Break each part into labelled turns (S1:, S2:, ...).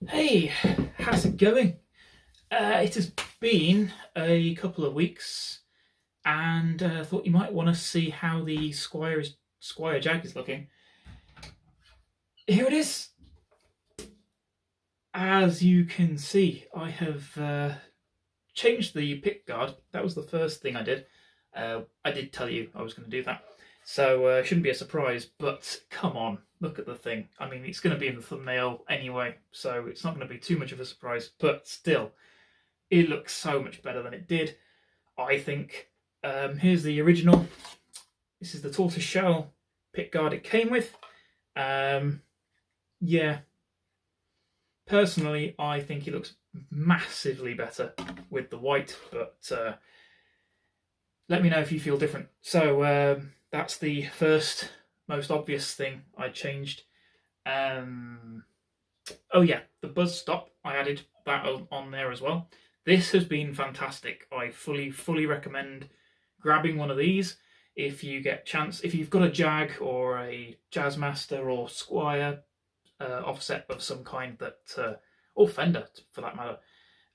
S1: Hey, how's it going? It has been a couple of weeks, and I thought you might want to see how the Squier Jag is looking. Here it is. As you can see, I have changed the pickguard. That was the first thing I did. I did tell you I was going to do that, so it shouldn't be a surprise. But come on, look at the thing. I mean, it's going to be in the thumbnail anyway, so it's not going to be too much of a surprise. But still, it looks so much better than it did, I think. Here's the original. This is the tortoiseshell pickguard it came with. Yeah, personally, I think it looks massively better with the white, but let me know if you feel different. So that's the first, most obvious thing I changed. Oh yeah, the buzz stop, I added that on there as well. This has been fantastic. I fully recommend grabbing one of these if you get chance. If you've got a Jag or a Jazzmaster or Squier offset of some kind that, or Fender for that matter,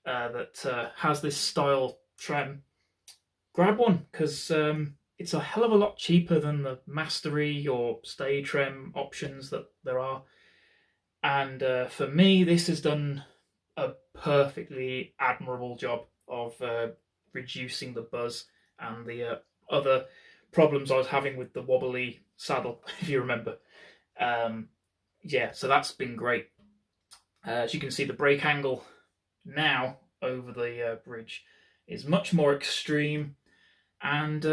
S1: that has this style trem, grab one because it's a hell of a lot cheaper than the mastery or stay trem options that there are. And for me, this has done a perfectly admirable job of reducing the buzz and the other problems I was having with the wobbly saddle, if you remember. Yeah, so that's been great. As you can see, the brake angle now over the bridge is much more extreme, and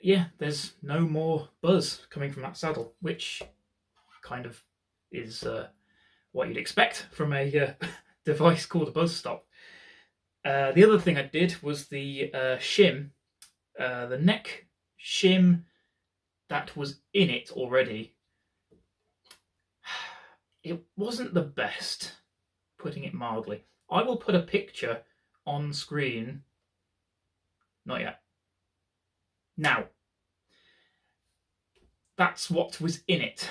S1: yeah, there's no more buzz coming from that saddle, which kind of is what you'd expect from a device called a buzz stop. The other thing I did was the shim, the neck shim that was in it already. It wasn't the best, putting it mildly. I will put a picture on screen. Not yet. Now, that's what was in it.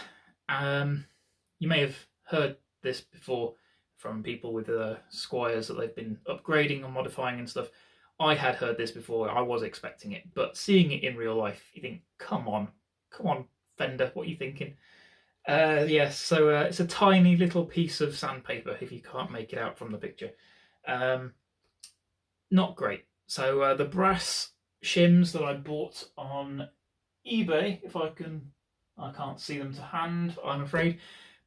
S1: You may have heard this before from people with Squiers that they've been upgrading and modifying and stuff. I had heard this before. I was expecting it, but seeing it in real life, you think, come on, Fender, what are you thinking? Yes, so it's a tiny little piece of sandpaper if you can't make it out from the picture. Not great. So the brass shims that I bought on eBay, if I can't see them to hand, I'm afraid.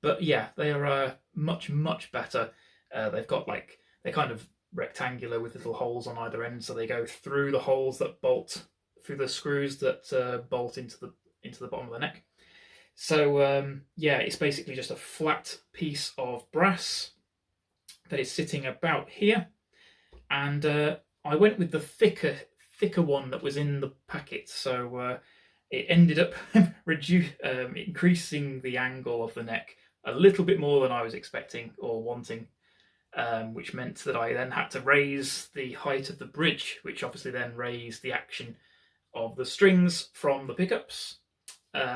S1: But yeah, they are much better. They've got they're kind of rectangular with little holes on either end, so they go through the holes that bolt through the screws that bolt into the bottom of the neck. So yeah, it's basically just a flat piece of brass that is sitting about here, and I went with the thicker one that was in the packet. So it ended up increasing the angle of the neck a little bit more than I was expecting or wanting, which meant that I then had to raise the height of the bridge, which obviously then raised the action of the strings from the pickups,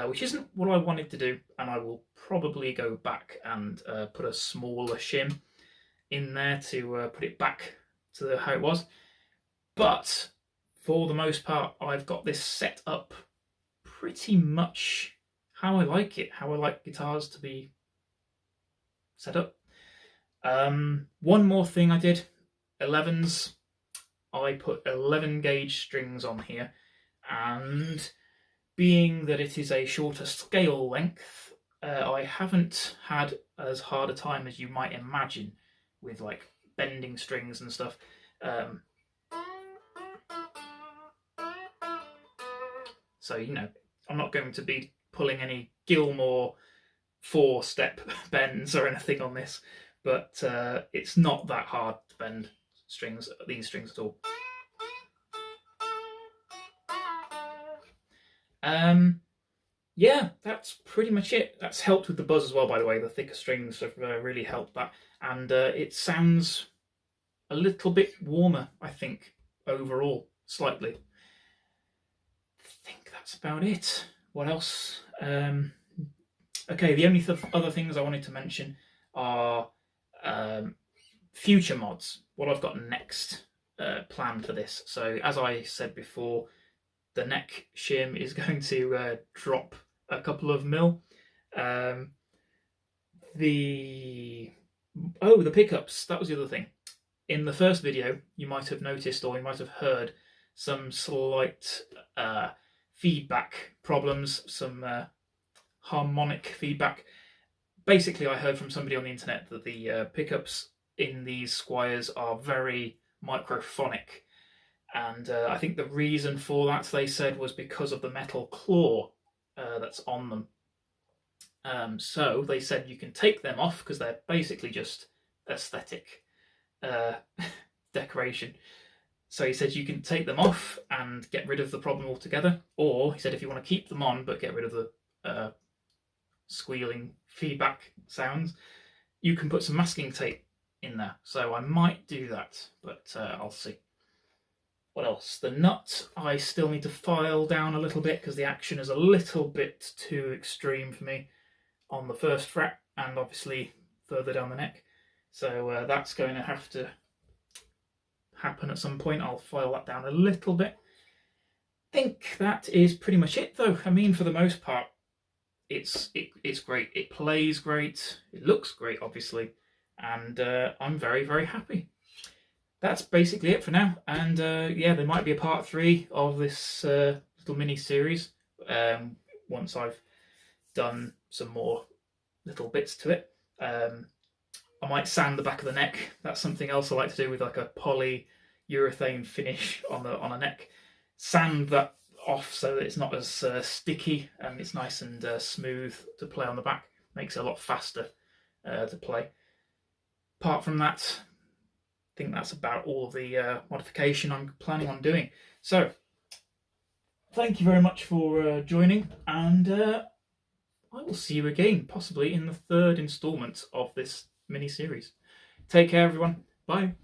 S1: which isn't what I wanted to do, and I will probably go back and put a smaller shim in there to put it back to how it was. But for the most part, I've got this set up pretty much how I like it, how I like guitars to be set up. One more thing I did, 11s. I put 11 gauge strings on here, and being that it is a shorter scale length, I haven't had as hard a time as you might imagine with bending strings and stuff. So, I'm not going to be pulling any Gilmore 4-step bends or anything on this, but it's not that hard to bend these strings at all. Yeah, that's pretty much it. That's helped with the buzz as well, by the way. The thicker strings have really helped that, and it sounds a little bit warmer, I think, overall, slightly. I think that's about it. What else? Okay, the only other things I wanted to mention are future mods, what I've got next planned for this. So as I said before, the neck shim is going to drop a couple of mil. The pickups, that was the other thing. In the first video, you might have noticed, or you might have heard, some slight feedback problems, some harmonic feedback. Basically, I heard from somebody on the internet that the pickups in these Squiers are very microphonic, and I think the reason for that, they said, was because of the metal claw that's on them. So they said you can take them off because they're basically just aesthetic decoration. So he said you can take them off and get rid of the problem altogether, or he said if you want to keep them on but get rid of the squealing feedback sounds, you can put some masking tape in there. So I might do that, but I'll see. What else? The nut, I still need to file down a little bit because the action is a little bit too extreme for me on the first fret and obviously further down the neck. So that's going to have to happen at some point. I'll file that down a little bit. I think that is pretty much it though. I mean, for the most part, it's great. It plays great. It looks great, obviously. And I'm very, very happy. That's basically it for now. And yeah, there might be a part 3 of this little mini series once I've done some more little bits to it. I might sand the back of the neck. That's something else I like to do with like a polyurethane finish on a neck. Sand that off so that it's not as sticky and it's nice and smooth to play on the back. Makes it a lot faster to play. Apart from that, I think that's about all of the modification I'm planning on doing. So, thank you very much for joining, and I will see you again, possibly in the 3rd instalment of this mini-series. Take care, everyone. Bye.